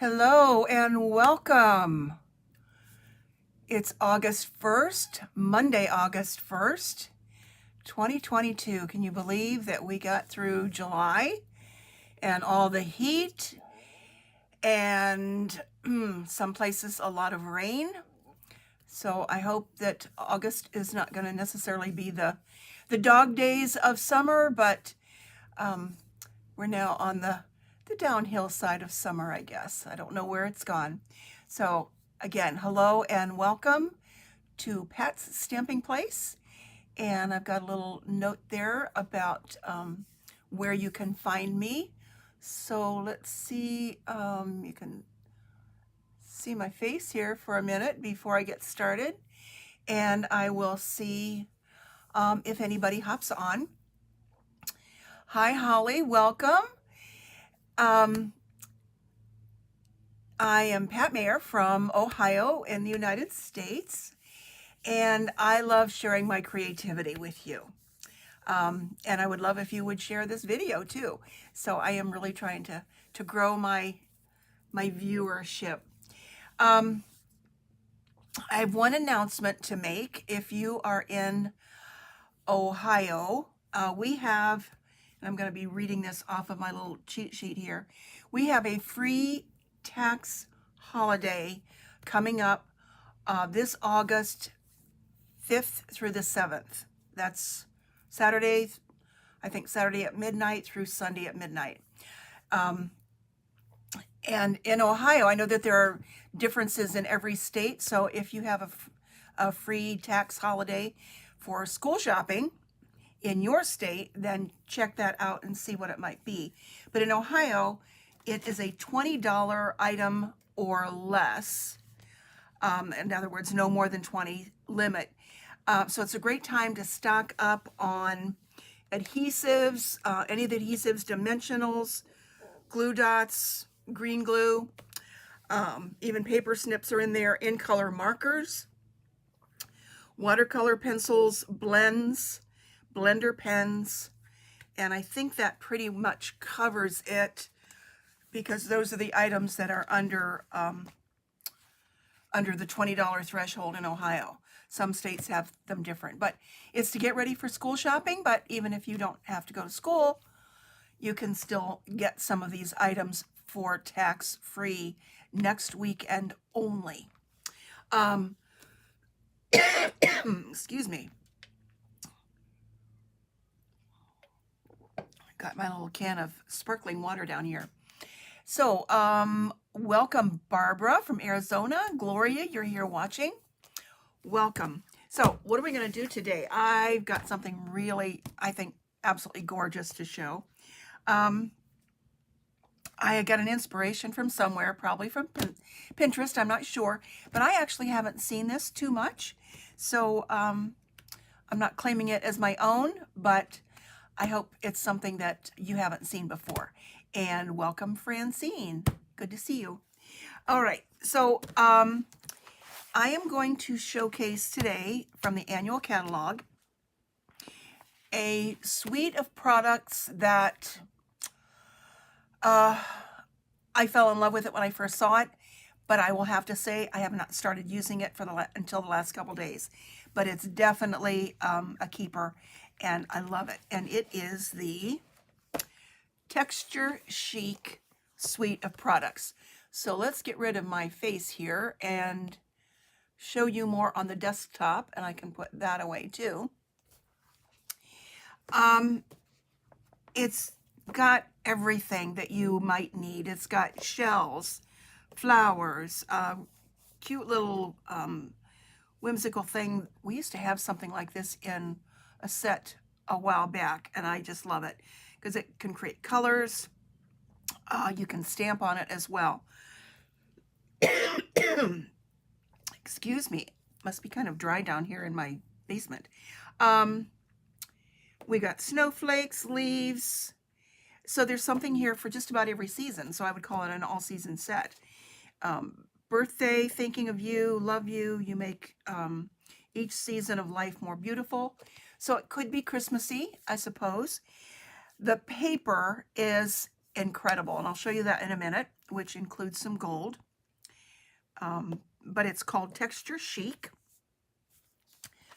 Hello and welcome. It's August 1st, Monday, August 1st, 2022. Can you believe that we got through July and all the heat and some places a lot of rain? So I hope that August is not going to necessarily be the dog days of summer, but we're now on the downhill side of summer, I guess. I don't know where it's gone. So again, hello and welcome to Pat's Stamping Place. And I've got a little note there about where you can find me. So let's see, you can see my face here for a minute before I get started. And I will see if anybody hops on. Hi, Holly, welcome. I am Pat Mayer from Ohio in the United States, and I love sharing my creativity with you. And I would love if you would share this video too. So I am really trying to grow my viewership. I have one announcement to make. If you are in Ohio, we have, and I'm going to be reading this off of my little cheat sheet here, we have a free tax holiday coming up this August 5th through the 7th. That's Saturday, I think Saturday at midnight through Sunday at midnight. And in Ohio, I know that there are differences in every state. So if you have a free tax holiday for school shopping in your state, then check that out and see what it might be. But in Ohio, it is a $20 item or less. In other words, no more than 20 limit. So it's a great time to stock up on adhesives, any of the adhesives, dimensionals, glue dots, green glue, even paper snips are in there, in color markers, watercolor pencils, blends, blender pens, and I think that pretty much covers it, because those are the items that are under the $20 threshold in Ohio. Some states have them different, but it's to get ready for school shopping. But even if you don't have to go to school, you can still get some of these items for tax-free next weekend only. Excuse me. Got my little can of sparkling water down here. So, welcome Barbara from Arizona. Gloria, you're here watching. Welcome. So, what are we going to do today? I've got something really, I think, absolutely gorgeous to show. I got an inspiration from somewhere, probably from Pinterest, I'm not sure, but I actually haven't seen this too much. So, I'm not claiming it as my own, but I hope it's something that you haven't seen before. And welcome, Francine. Good to see you. All right, so I am going to showcase today from the annual catalog a suite of products that I fell in love with it when I first saw it, but I will have to say I have not started using it until the last couple days. But it's definitely a keeper, and I love it. And it is the Texture Chic suite of products. So let's get rid of my face here and show you more on the desktop, and I can put that away too. It's got everything that you might need. It's got shells, flowers, cute little whimsical thing. We used to have something like this in a set a while back, and I just love it because it can create colors. You can stamp on it as well. Excuse me, must be kind of dry down here in my basement. We got snowflakes, leaves. So there's something here for just about every season. So I would call it an all-season set. Birthday, thinking of you, love you. You make each season of life more beautiful. So it could be Christmassy, I suppose. The paper is incredible. And I'll show you that in a minute, which includes some gold. But it's called Texture Chic.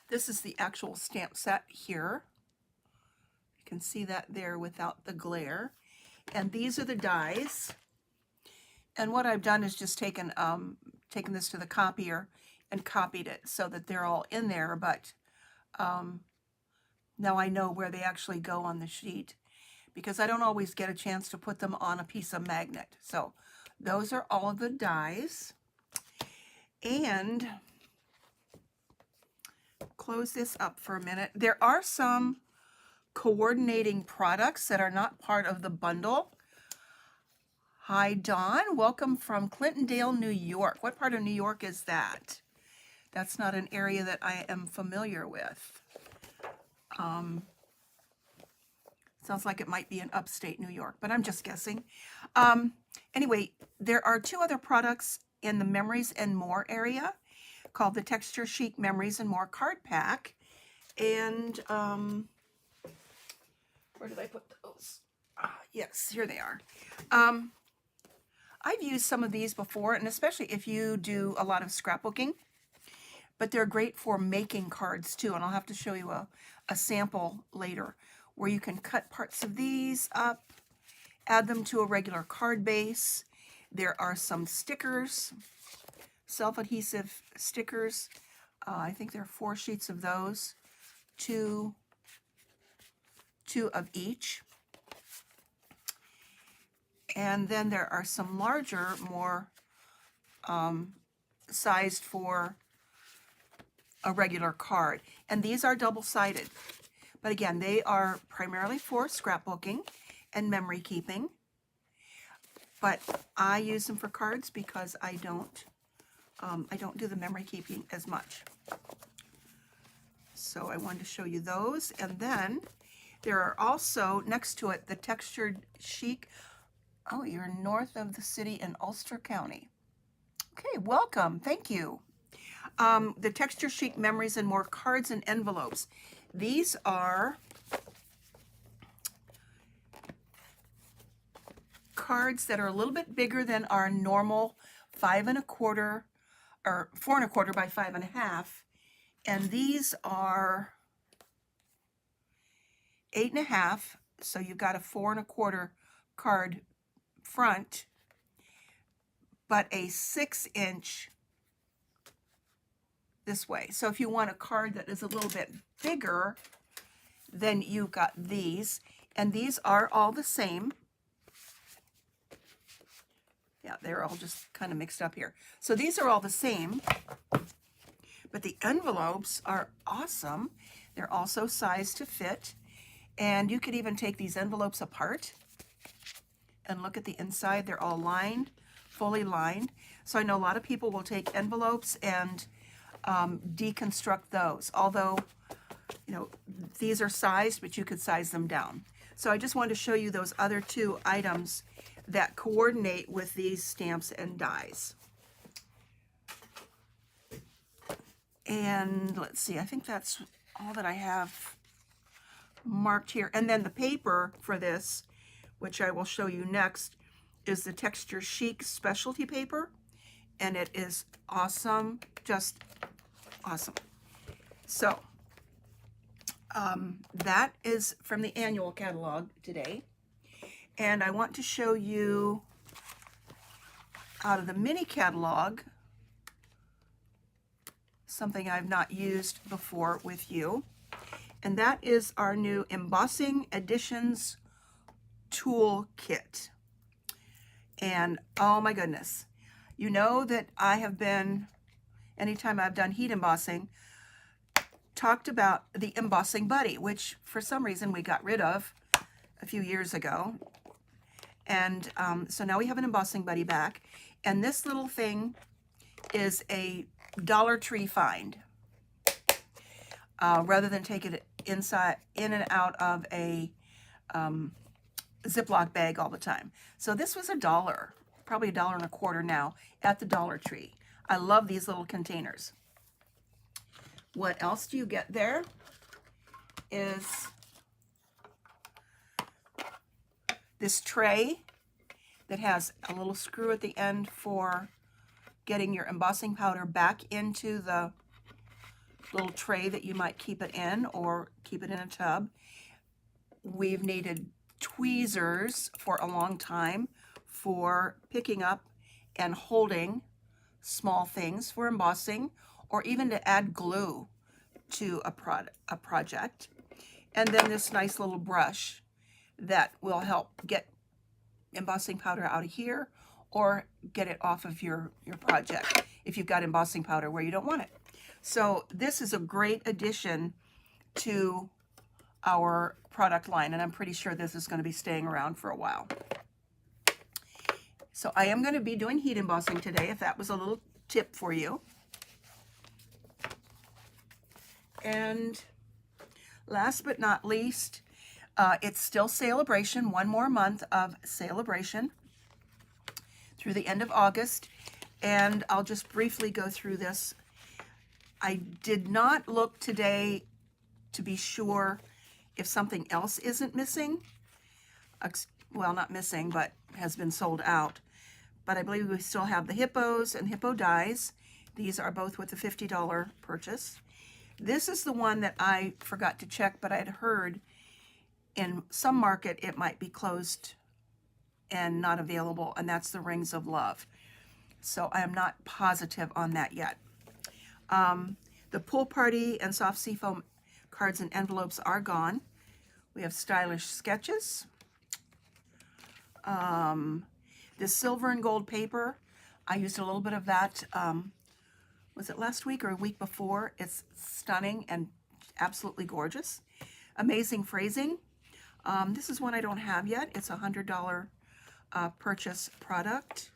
This is the actual stamp set here. You can see that there without the glare. And these are the dies. And what I've done is just taken this to the copier and copied it so that they're all in there, but now I know where they actually go on the sheet because I don't always get a chance to put them on a piece of magnet. So those are all of the dies. And close this up for a minute. There are some coordinating products that are not part of the bundle. Hi, Dawn. Welcome from Clintondale, New York. What part of New York is that? That's not an area that I am familiar with. Sounds like it might be in upstate New York, but I'm just guessing. Anyway, there are two other products in the Memories and More area called the Texture Chic Memories and More card pack. And where did I put those? Yes, here they are. I've used some of these before, and especially if you do a lot of scrapbooking, but they're great for making cards too. And I'll have to show you a sample later where you can cut parts of these up, add them to a regular card base. There are some stickers, self-adhesive stickers. I think there are 4 sheets of those, two of each. And then there are some larger, more sized for a regular card. And these are double-sided. But again, they are primarily for scrapbooking and memory keeping. But I use them for cards because I don't do the memory keeping as much. So I wanted to show you those. And then there are also, next to it, the Texture Chic. Oh, you're north of the city in Ulster County. Okay, welcome. Thank you. The Texture Chic Memories and More cards and envelopes. These are cards that are a little bit bigger than our normal 5 1/4 or 4 1/4 by 5 1/2. And these are 8 1/2. So you've got a 4 1/4 card front, but a 6-inch this way. So if you want a card that is a little bit bigger, then you've got these. And these are all the same. Yeah, they're all just kind of mixed up here. So these are all the same, but the envelopes are awesome. They're also sized to fit. And you could even take these envelopes apart and look at the inside. They're all lined, fully lined. So I know a lot of people will take envelopes and deconstruct those. Although, you know, these are sized, but you could size them down. So I just wanted to show you those other 2 items that coordinate with these stamps and dies. And let's see, I think that's all that I have marked here. And then the paper for this, which I will show you next, is the Texture Chic specialty paper. And it is awesome, just awesome. So that is from the annual catalog today. And I want to show you out of the mini catalog something I've not used before with you. And that is our new Embossing Editions Toolkit. And oh my goodness, you know that I have been, anytime I've done heat embossing, talked about the Embossing Buddy, which for some reason we got rid of a few years ago. And so now we have an Embossing Buddy back. And this little thing is a Dollar Tree find. Rather than take it in and out of a Ziploc bag all the time. So this was $1, probably $1.25 now at the Dollar Tree. I love these little containers. What else do you get there is this tray that has a little screw at the end for getting your embossing powder back into the little tray that you might keep it in or keep it in a tub. We've needed tweezers for a long time for picking up and holding small things for embossing, or even to add glue to a project. And then this nice little brush that will help get embossing powder out of here or get it off of your project if you've got embossing powder where you don't want it. So this is a great addition to our product line, and I'm pretty sure this is going to be staying around for a while. So I am going to be doing heat embossing today, if that was a little tip for you. And last but not least, it's still Celebration, one more month of Celebration through the end of August. And I'll just briefly go through this. I did not look today to be sure if something else isn't missing. Well, not missing, but has been sold out. But I believe we still have the hippos and hippo dies. These are both with a $50 purchase. This is the one that I forgot to check, but I'd heard in some market it might be closed and not available, and that's the Rings of Love. So I am not positive on that yet. The Pool Party and Soft Seafoam cards and envelopes are gone. We have Stylish Sketches. This silver and gold paper, I used a little bit of that, was it last week or a week before? It's stunning and absolutely gorgeous. Amazing Phrasing. This is one I don't have yet. It's a $100 purchase product.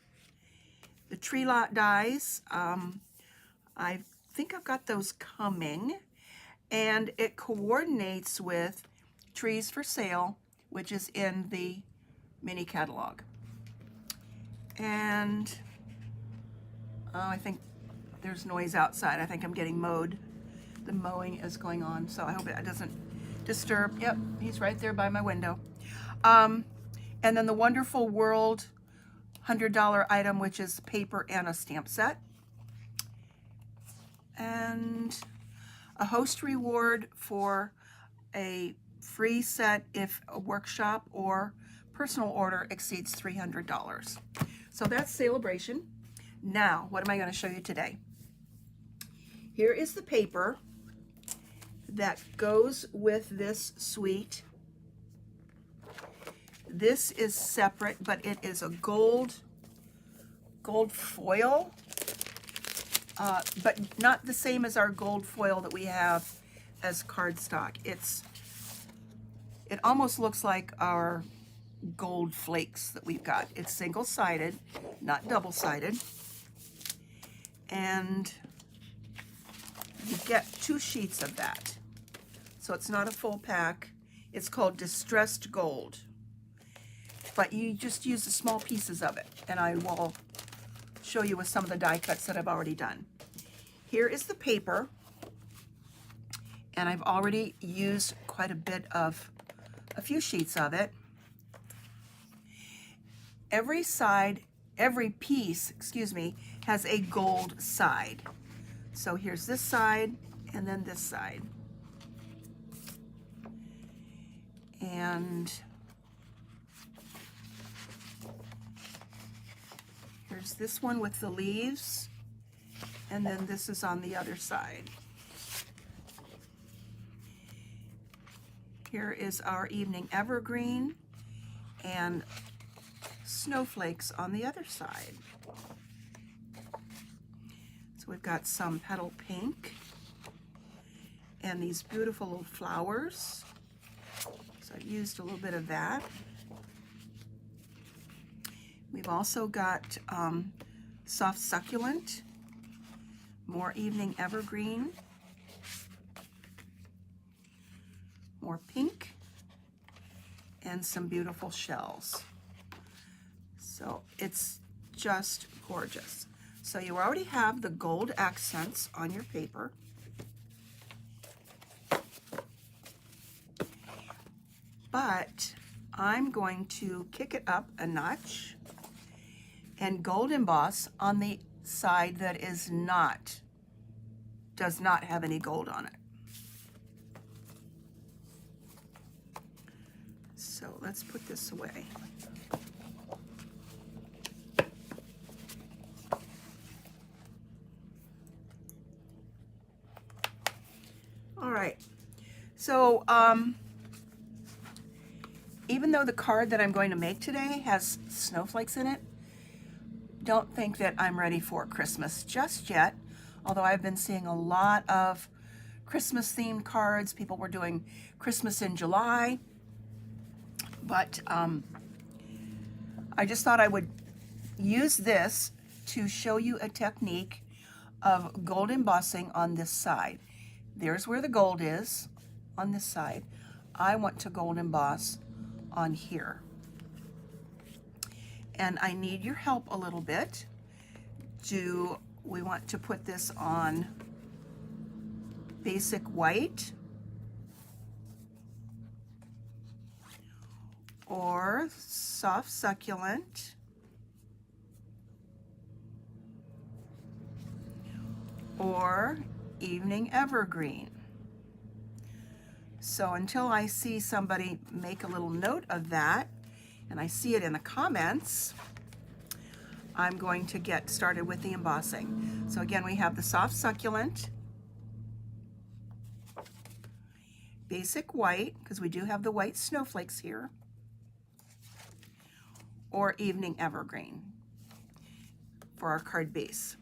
The Tree Lot dies. I think I've got those coming. And it coordinates with Trees for Sale, which is in the mini catalog. And I think there's noise outside. I think I'm getting mowed. The mowing is going on, so I hope it doesn't disturb. Yep, he's right there by my window. And then the Wonderful World $100 item, which is paper and a stamp set. And a host reward for a free set if a workshop or personal order exceeds $300. So that's Celebration. Now, what am I going to show you today? Here is the paper that goes with this suite. This is separate, but it is a gold foil, but not the same as our gold foil that we have as cardstock. It almost looks like our gold flakes that we've got. It's single-sided, not double-sided. And you get 2 sheets of that. So it's not a full pack. It's called Distressed Gold. But you just use the small pieces of it, and I will show you with some of the die cuts that I've already done. Here is the paper, and I've already used quite a few sheets of it. Every piece, has a gold side. So here's this side, and then this side. And here's this one with the leaves, and then this is on the other side. Here is our Evening Evergreen and snowflakes on the other side. So we've got some petal pink and these beautiful little flowers. So I've used a little bit of that. We've also got soft succulent, more Evening Evergreen, more pink, and some beautiful shells. So it's just gorgeous. So you already have the gold accents on your paper. But I'm going to kick it up a notch and gold emboss on the side that does not have any gold on it. So let's put this away. All right, so even though the card that I'm going to make today has snowflakes in it, don't think that I'm ready for Christmas just yet, although I've been seeing a lot of Christmas themed cards. People were doing Christmas in July, but I just thought I would use this to show you a technique of gold embossing on this side. There's where the gold is on this side. I want to gold emboss on here. And I need your help a little bit. We want to put this on basic white or soft succulent or evening evergreen. So until I see somebody make a little note of that, and I see it in the comments, I'm going to get started with the embossing. So again, we have the soft succulent, basic white, because we do have the white snowflakes here, or evening evergreen for our card base.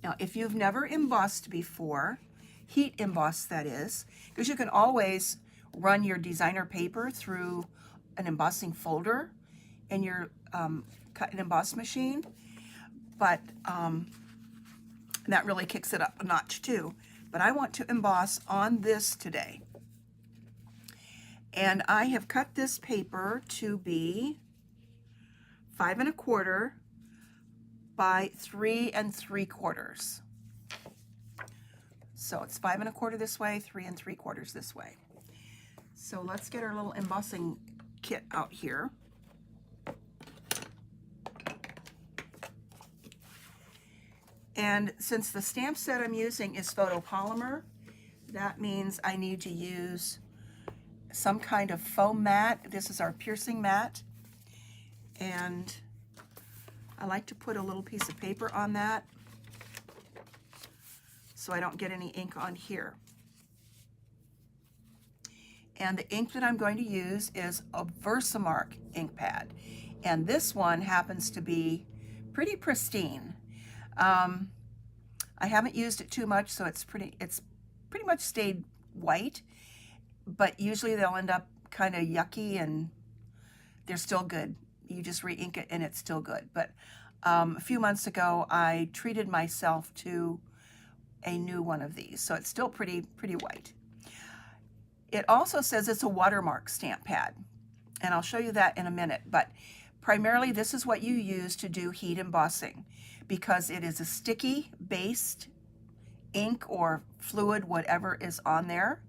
Now, if you've never embossed before, heat emboss that is, because you can always run your designer paper through an embossing folder in your cut and emboss machine, but that really kicks it up a notch too. But I want to emboss on this today. And I have cut this paper to be 5 1/4 by 3 3/4. So it's 5 1/4 this way, 3 3/4 this way. So let's get our little embossing kit out here. And since the stamp set I'm using is photopolymer, that means I need to use some kind of foam mat. This is our piercing mat. And I like to put a little piece of paper on that so I don't get any ink on here. And the ink that I'm going to use is a Versamark ink pad. And this one happens to be pretty pristine. I haven't used it too much, so it's pretty much stayed white, but usually they'll end up kind of yucky and they're still good. You just re-ink it and it's still good. But a few months ago, I treated myself to a new one of these, so it's still pretty white. It also says it's a watermark stamp pad, and I'll show you that in a minute, but primarily this is what you use to do heat embossing because it is a sticky based ink or fluid, whatever is on there,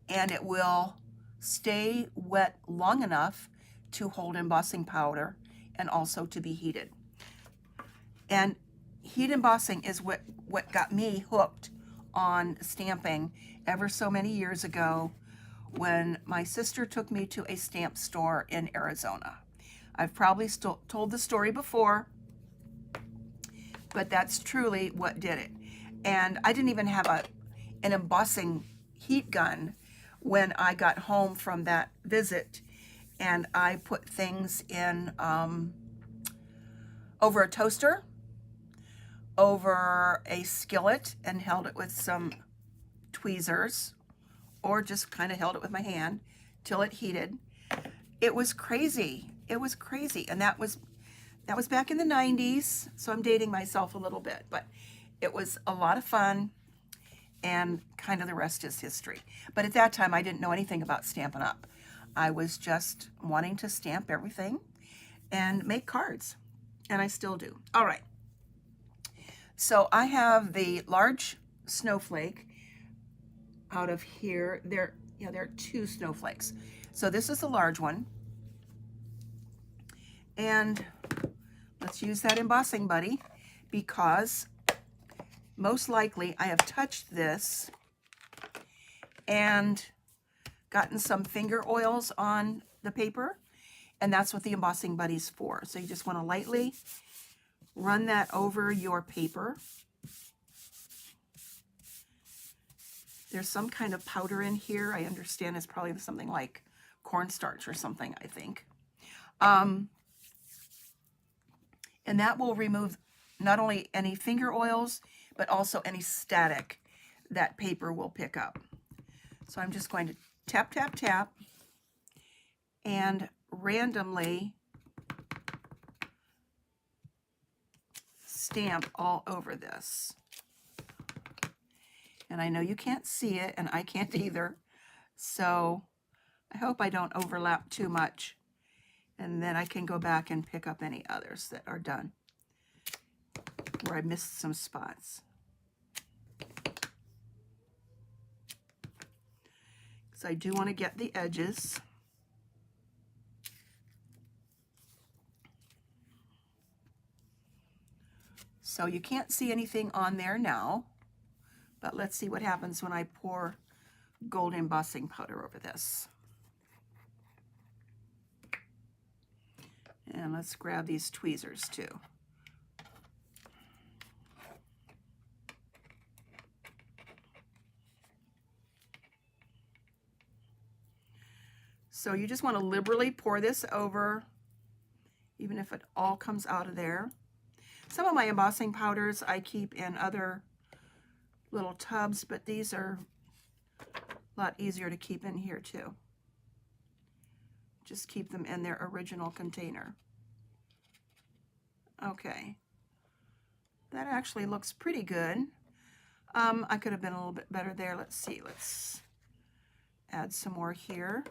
and it will stay wet long enough to hold embossing powder and also to be heated. And heat embossing is what got me hooked on stamping ever so many years ago when my sister took me to a stamp store in Arizona. I've probably told the story before, but that's truly what did it. And I didn't even have an embossing heat gun when I got home from that visit, and I put things in over a toaster, over a skillet, and held it with some tweezers, or just kind of held it with my hand till it heated. It was crazy. It was crazy. And that was back in the 90s, so I'm dating myself a little bit, but it was a lot of fun, and kind of the rest is history. But at that time, I didn't know anything about Stampin' Up. I was just wanting to stamp everything and make cards, and I still do. All right. So I have the large snowflake out of here. There are 2 snowflakes. So this is the large one. And let's use that embossing buddy, because most likely I have touched this and gotten some finger oils on the paper, and that's what the embossing buddy's for. So you just want to lightly run that over your paper. There's some kind of powder in here. I understand it's probably something like cornstarch or something, I think. And that will remove not only any finger oils, but also any static that paper will pick up. So I'm just going to tap, tap, tap, and randomly stamp all over this. And I know you can't see it, and I can't either, so I hope I don't overlap too much. And then I can go back and pick up any others that are done where I missed some spots. So I do want to get the edges. So you can't see anything on there now, but let's see what happens when I pour gold embossing powder over this. And let's grab these tweezers too. So you just want to liberally pour this over, even if it all comes out of there. Some of my embossing powders I keep in other little tubs, but these are a lot easier to keep in here too. Just keep them in their original container. Okay, that actually looks pretty good. I could have been a little bit better there. Let's see, let's add some more here.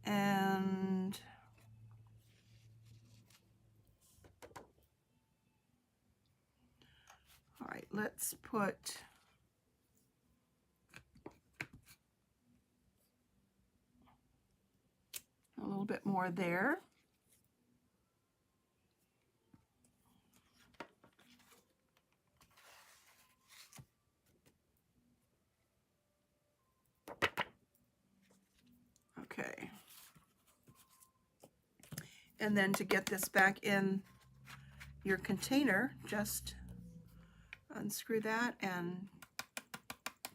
And all right, let's put a little bit more there. Okay. And then to get this back in your container, just unscrew that and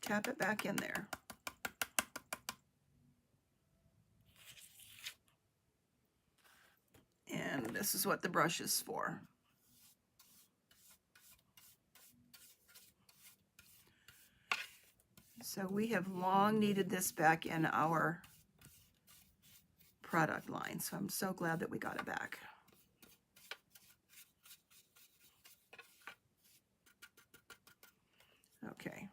tap it back in there. And this is what the brush is for. So we have long needed this back in our product line, so I'm so glad that we got it back. Okay.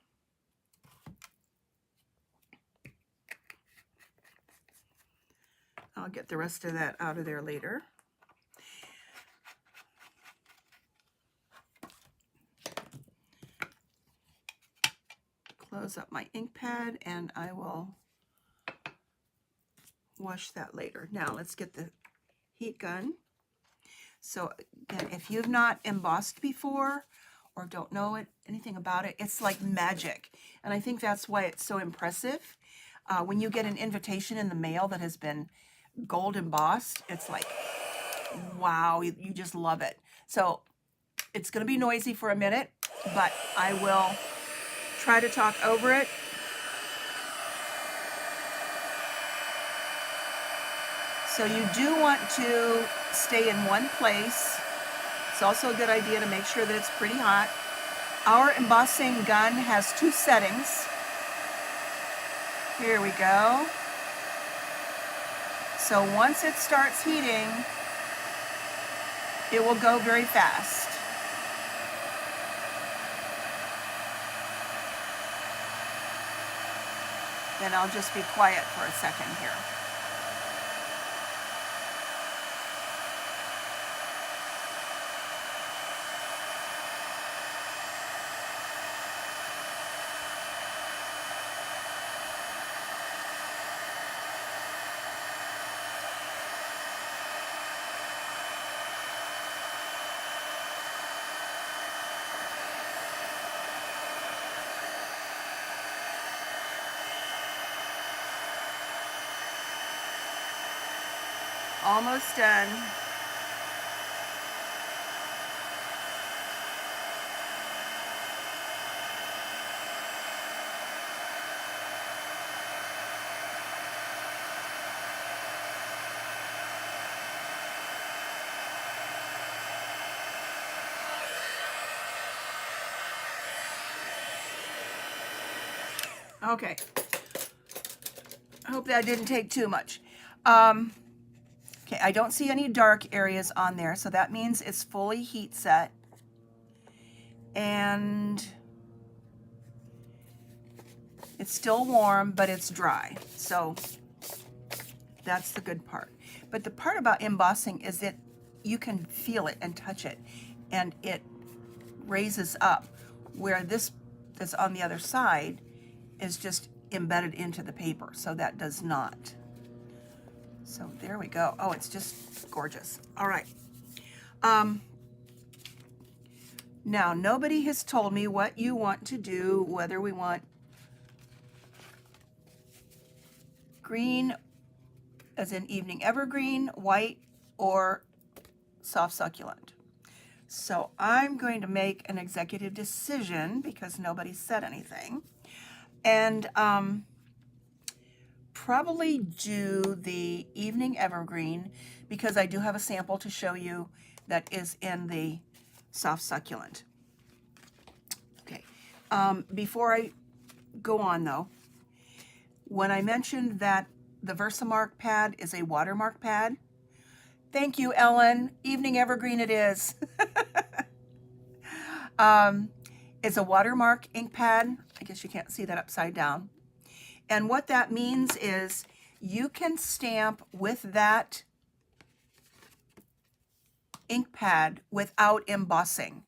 I'll get the rest of that out of there later. Close up my ink pad and I will wash that later. Now let's get the heat gun. So again, if you've not embossed before or don't know anything about it, it's like magic. And I think that's why it's so impressive. When you get an invitation in the mail that has been gold embossed, it's like, wow, you just love it. So it's going to be noisy for a minute, but I will try to talk over it. So you do want to stay in one place. It's also a good idea to make sure that it's pretty hot. Our embossing gun has 2 settings. Here we go. So once it starts heating, it will go very fast. Then I'll just be quiet for a second here. Almost done. Okay. I hope that didn't take too much. Okay, I don't see any dark areas on there, so that means it's fully heat set. And it's still warm, but it's dry. So that's the good part. But the part about embossing is that you can feel it and touch it, and it raises up, where this that's on the other side is just embedded into the paper, so that does not. So there we go. Oh, it's just gorgeous. All right. Now, nobody has told me what you want to do, whether we want green, as in evening evergreen, white, or soft succulent. So I'm going to make an executive decision because nobody said anything. And probably do the evening evergreen because I do have a sample to show you that is in the soft succulent. Okay, before I go on though, when I mentioned that the Versamark pad is a watermark pad, thank you, Ellen. Evening evergreen it is. It's a watermark ink pad. I guess you can't see that upside down. And what that means is you can stamp with that ink pad without embossing.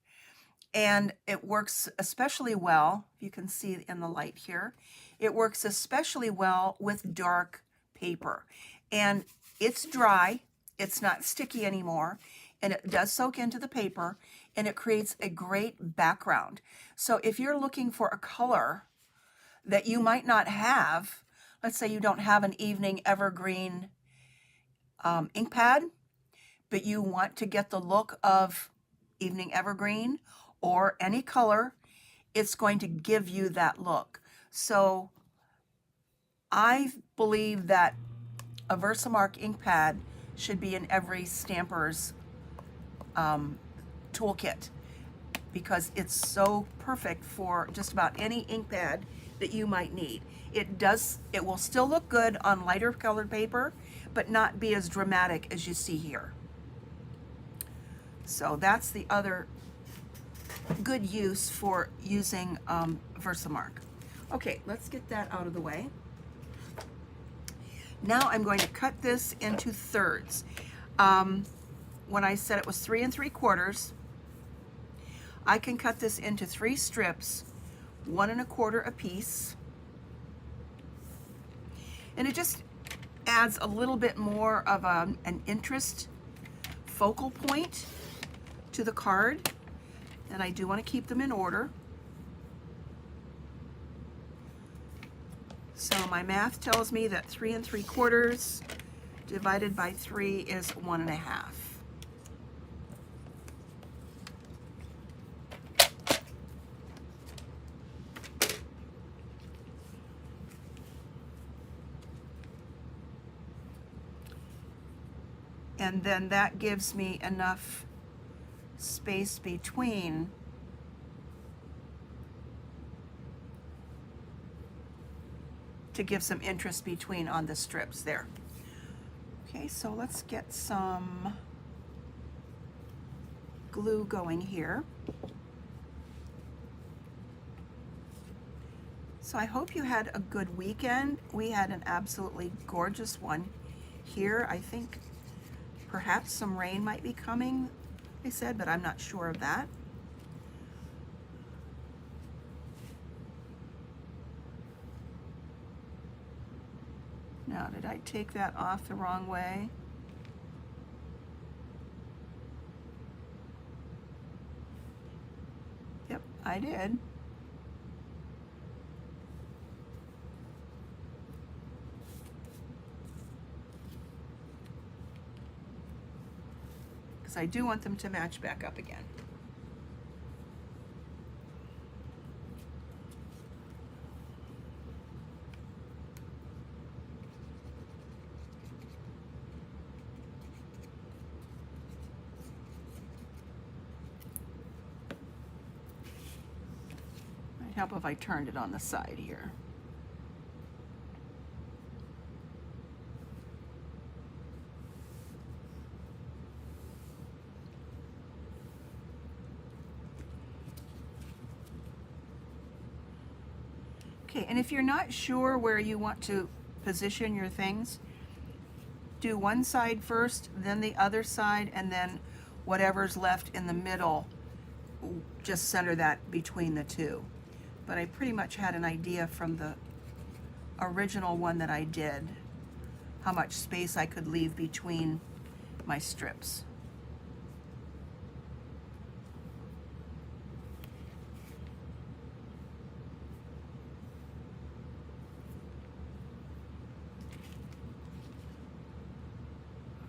And it works especially well, you can see in the light here, it works especially well with dark paper. And it's dry, it's not sticky anymore, and it does soak into the paper, and it creates a great background. So if you're looking for a color that you might not have, let's say you don't have an evening evergreen ink pad, but you want to get the look of evening evergreen or any color, it's going to give you that look. So I believe that a Versamark ink pad should be in every stamper's toolkit because it's so perfect for just about any ink pad that you might need. It will still look good on lighter colored paper, but not be as dramatic as you see here. So that's the other good use for using Versamark. Okay, let's get that out of the way. Now I'm going to cut this into thirds. When I said it was 3 3/4, I can cut this into 3 strips, 1 1/4 a piece. And it just adds a little bit more of an interest focal point to the card. And I do want to keep them in order. So my math tells me that 3 3/4 divided by 3 is 1 1/2. And then that gives me enough space between to give some interest between on the strips there. Okay, so let's get some glue going here. So I hope you had a good weekend. We had an absolutely gorgeous one here. I think perhaps some rain might be coming, they said, but I'm not sure of that. Now, did I take that off the wrong way? Yep, I did. because I do want them to match back up again. Might help if I turned it on the side here. Okay, and if you're not sure where you want to position your things, do one side first, then the other side, and then whatever's left in the middle, just center that between the two. But I pretty much had an idea from the original one that I did, how much space I could leave between my strips.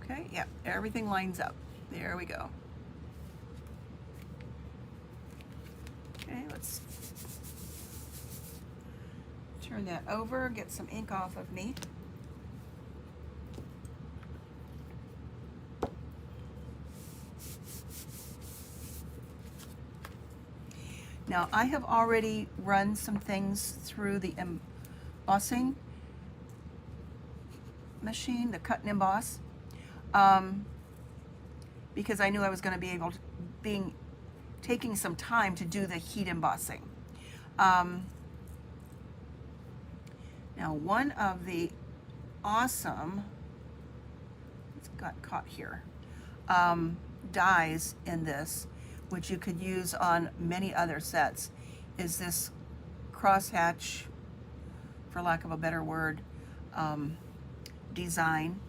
Okay, yeah, everything lines up. There we go. Okay, let's turn that over, get some ink off of me. Now I have already run some things through the embossing machine, the cut and emboss, because I knew I was going to be able to, taking some time to do the heat embossing. Now one of the awesome, it's got caught here, dies in this, which you could use on many other sets, is this crosshatch, for lack of a better word, design.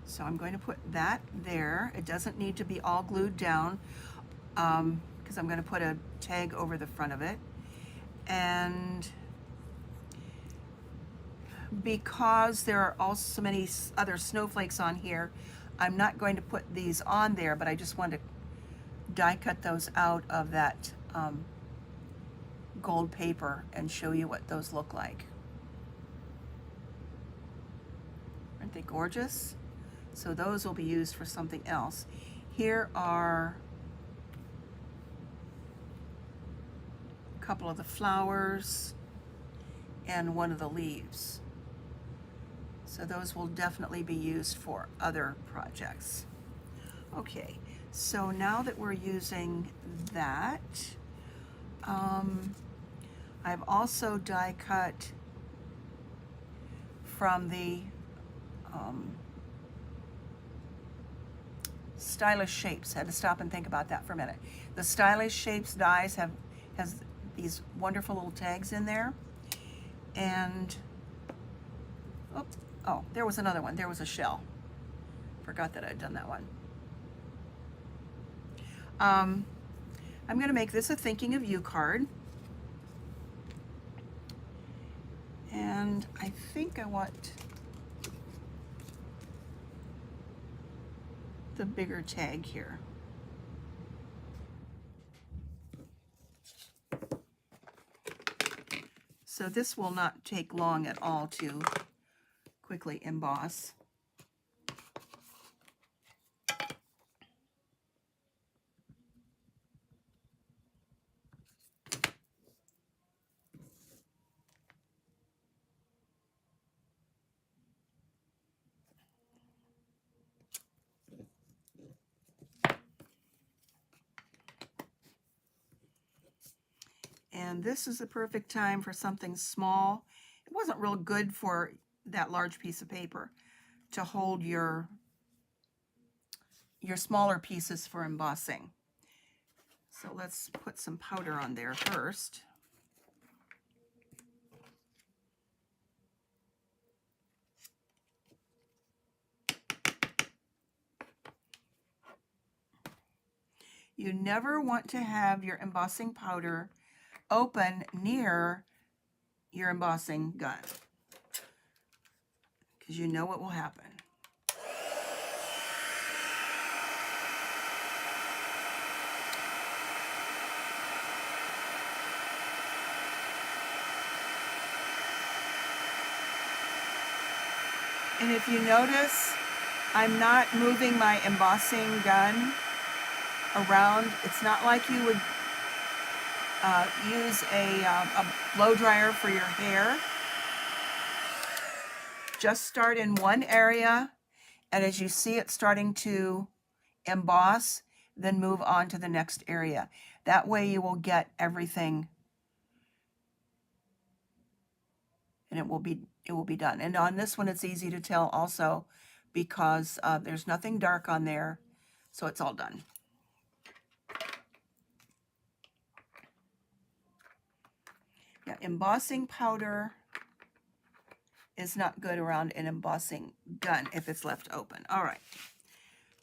So I'm going to put that there. It doesn't need to be all glued down, because I'm going to put a tag over the front of it. And because there are also so many other snowflakes on here, I'm not going to put these on there, but I just want to die cut those out of that gold paper and show you what those look like. Aren't they gorgeous? So those will be used for something else. Here are a couple of the flowers and one of the leaves. So those will definitely be used for other projects. Okay, so now that we're using that, I've also die cut from the Stylish Shapes. Had to stop and think about that for a minute. The Stylish Shapes dies has these wonderful little tags in there. And oh, there was another one. There was a shell. Forgot that I'd done that one. I'm going to make this a thinking of you card. And I think I want the bigger tag here. So this will not take long at all to quickly emboss. And this is the perfect time for something small. It wasn't real good for that large piece of paper to hold your smaller pieces for embossing. So let's put some powder on there first. You never want to have your embossing powder open near your embossing gun, because you know what will happen. And if you notice, I'm not moving my embossing gun around. It's not like you would use a blow dryer for your hair. Just start in one area, and as you see it starting to emboss, then move on to the next area. That way you will get everything, and it will be done. And on this one, it's easy to tell also because there's nothing dark on there, so it's all done. Yeah, embossing powder is not good around an embossing gun if it's left open. All right,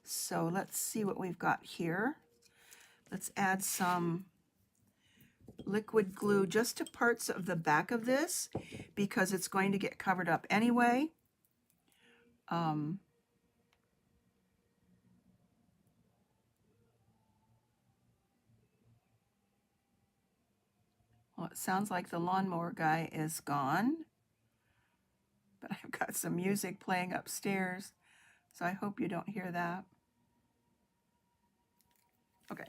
so let's see what we've got here. Let's add some liquid glue just to parts of the back of this because it's going to get covered up anyway. Well, it sounds like the lawnmower guy is gone, but I've got some music playing upstairs, so I hope you don't hear that. Okay,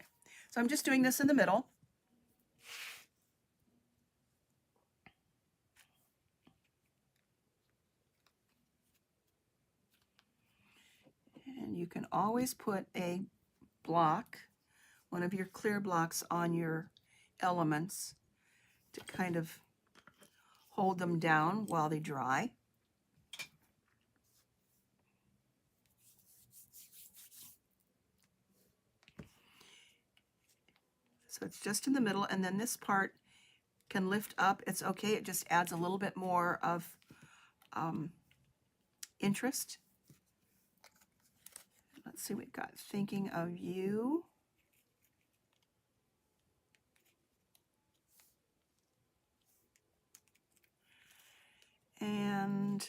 so I'm just doing this in the middle. And you can always put a block, one of your clear blocks, on your elements to kind of hold them down while they dry. So it's just in the middle, and then this part can lift up. It's okay, it just adds a little bit more of interest. Let's see, we've got Thinking of You. And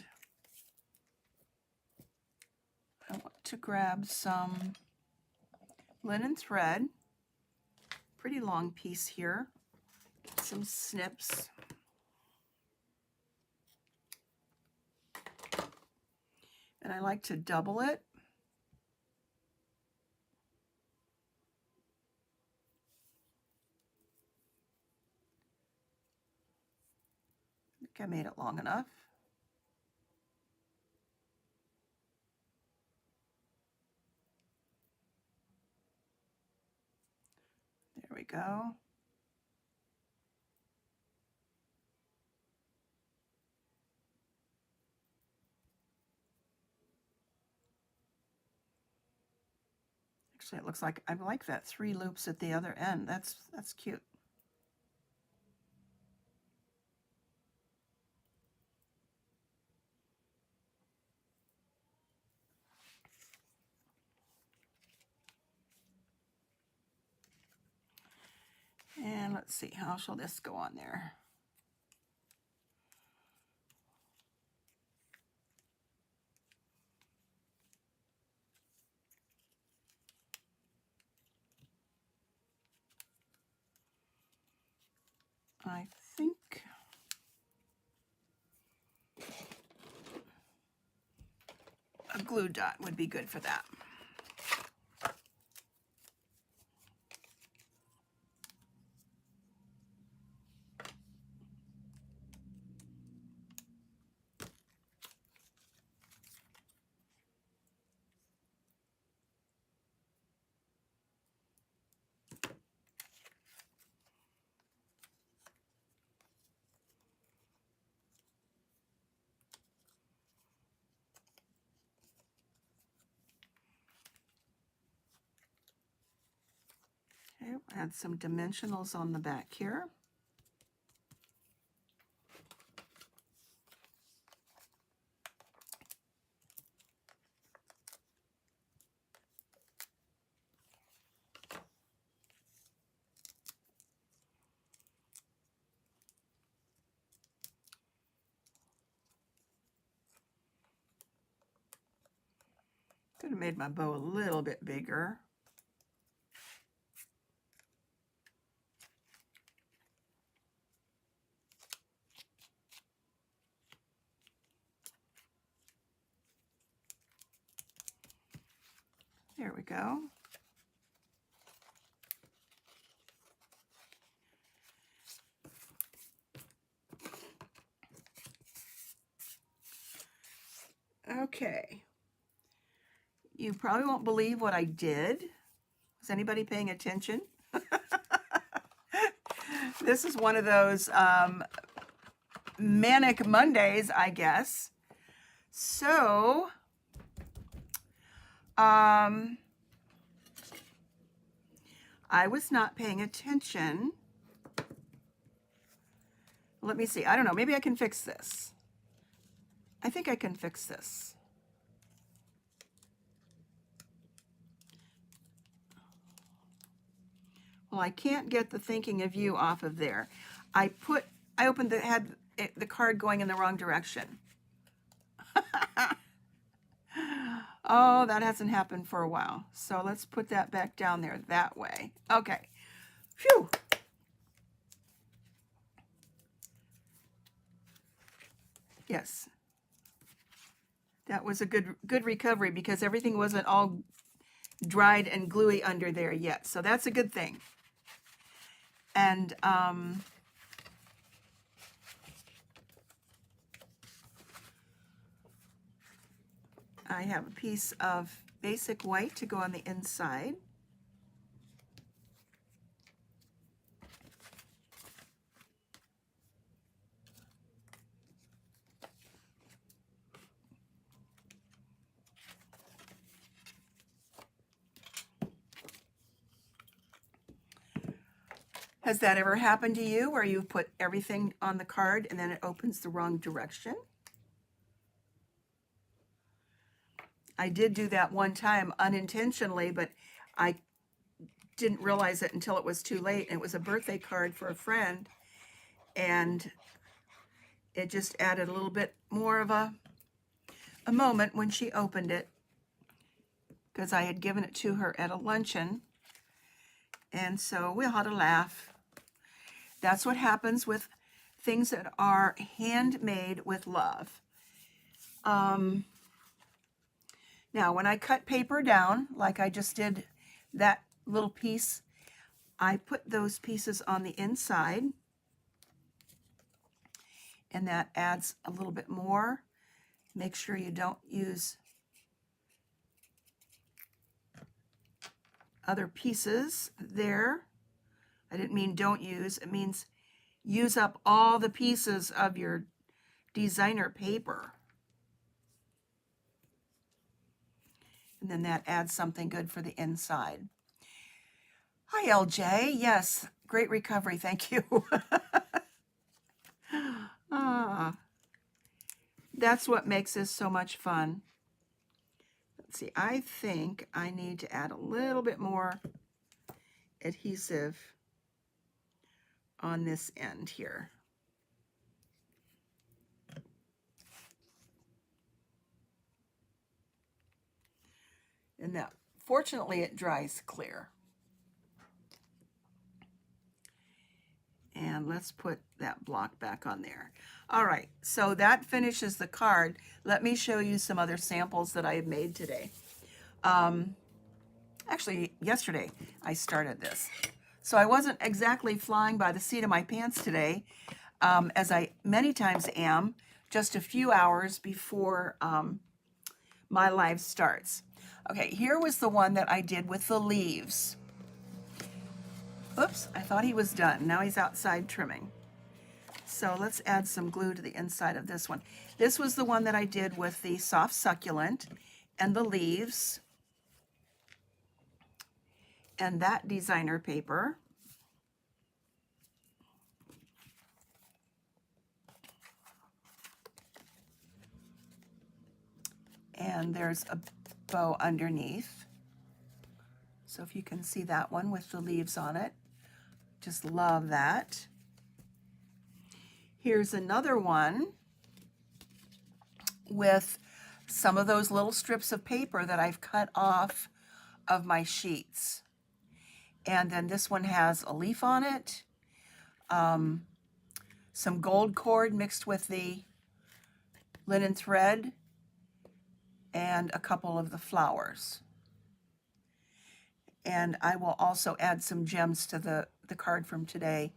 I want to grab some linen thread, pretty long piece here, some snips. And I like to double it. I think I made it long enough. There we go. Actually, it looks like I like that 3 loops at the other end. That's cute. And let's see, how shall this go on there? I think a glue dot would be good for that. Okay, add some dimensionals on the back here. Could have made my bow a little bit bigger. There we go. Okay. You probably won't believe what I did. Is anybody paying attention? This is one of those manic Mondays, I guess. So, I was not paying attention. Let me see. I don't know. Maybe I can fix this. I think I can fix this. Well, I can't get the thinking of you off of there. I opened had the card going in the wrong direction. Oh, that hasn't happened for a while. So let's put that back down there that way. Okay. Phew. Yes. That was a good recovery because everything wasn't all dried and gluey under there yet. So that's a good thing. And I have a piece of basic white to go on the inside. Has that ever happened to you where you've put everything on the card and then it opens the wrong direction? I did do that one time unintentionally, but I didn't realize it until it was too late. And it was a birthday card for a friend, and it just added a little bit more of a moment when she opened it, because I had given it to her at a luncheon, and so we had a laugh. That's what happens with things that are handmade with love. Now, when I cut paper down, like I just did that little piece, I put those pieces on the inside, and that adds a little bit more. Make sure you don't use other pieces there. I didn't mean don't use, it means use up all the pieces of your designer paper. And then that adds something good for the inside. Hi, LJ. Yes, great recovery. Thank you. That's what makes this so much fun. Let's see. I think I need to add a little bit more adhesive on this end here. And that, fortunately, it dries clear. And let's put that block back on there. All right, so that finishes the card. Let me show you some other samples that I have made today. Actually, yesterday I started this. So I wasn't exactly flying by the seat of my pants today, as I many times am, just a few hours before my live starts. Okay, here was the one that I did with the leaves. Oops, I thought he was done. Now he's outside trimming. So let's add some glue to the inside of this one. This was the one that I did with the soft succulent and the leaves and that designer paper. And there's a bow underneath. So if you can see that one with the leaves on it, just love that. Here's another one with some of those little strips of paper that I've cut off of my sheets. And then this one has a leaf on it, some gold cord mixed with the linen thread, and a couple of the flowers. And I will also add some gems to the card from today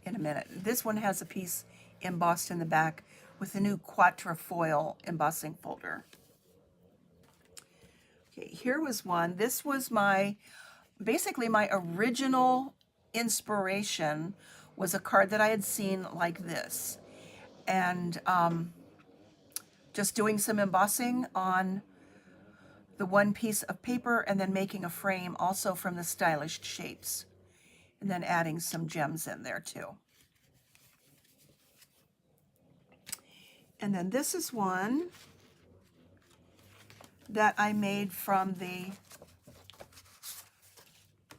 in a minute. This one has a piece embossed in the back with the new quatrefoil embossing folder. Okay, here was one. This was basically my original inspiration was a card that I had seen like this. And just doing some embossing on the one piece of paper and then making a frame also from the stylish shapes. And then adding some gems in there too. And then this is one that I made from the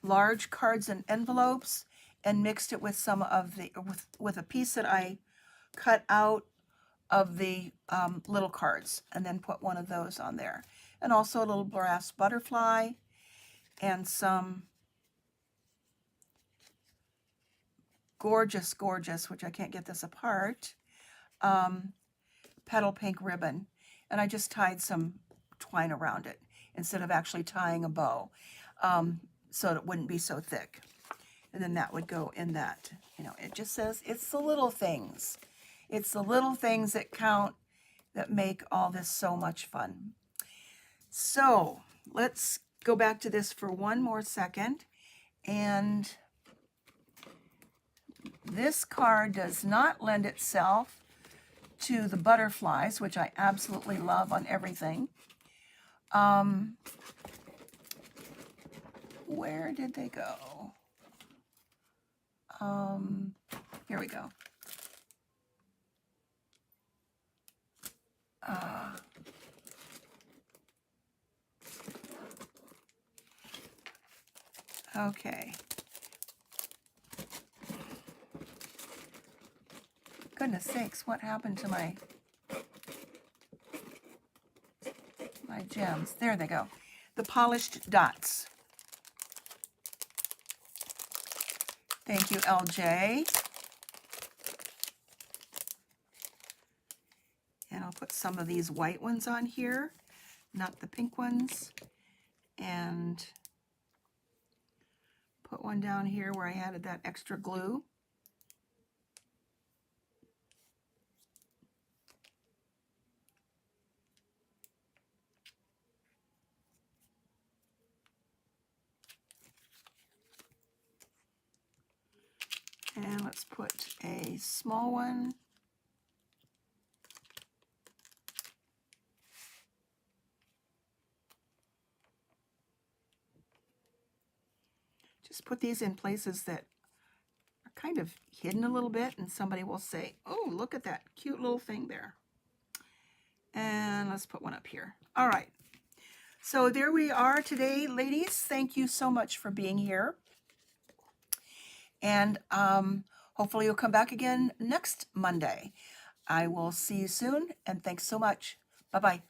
large cards and envelopes and mixed it with some of the, with a piece that I cut out of the little cards and then put one of those on there. And also a little brass butterfly and some gorgeous, which I can't get this apart, petal pink ribbon. And I just tied some twine around it instead of actually tying a bow, so it wouldn't be so thick. And then that would go in that. You know, it just says it's the little things. It's the little things that count that make all this so much fun. So let's go back to this for one more second. And this card does not lend itself to the butterflies, which I absolutely love on everything. Where did they go? Here we go. Okay. Goodness sakes, what happened to my gems? There they go. The polished dots. Thank you, LJ. And I'll put some of these white ones on here, not the pink ones. And put one down here where I added that extra glue. And let's put a small one. Just put these in places that are kind of hidden a little bit, and somebody will say, oh, look at that cute little thing there. And let's put one up here. All right. So there we are today, ladies. Thank you so much for being here. And hopefully you'll come back again next Monday. I will see you soon, and thanks so much. Bye-bye.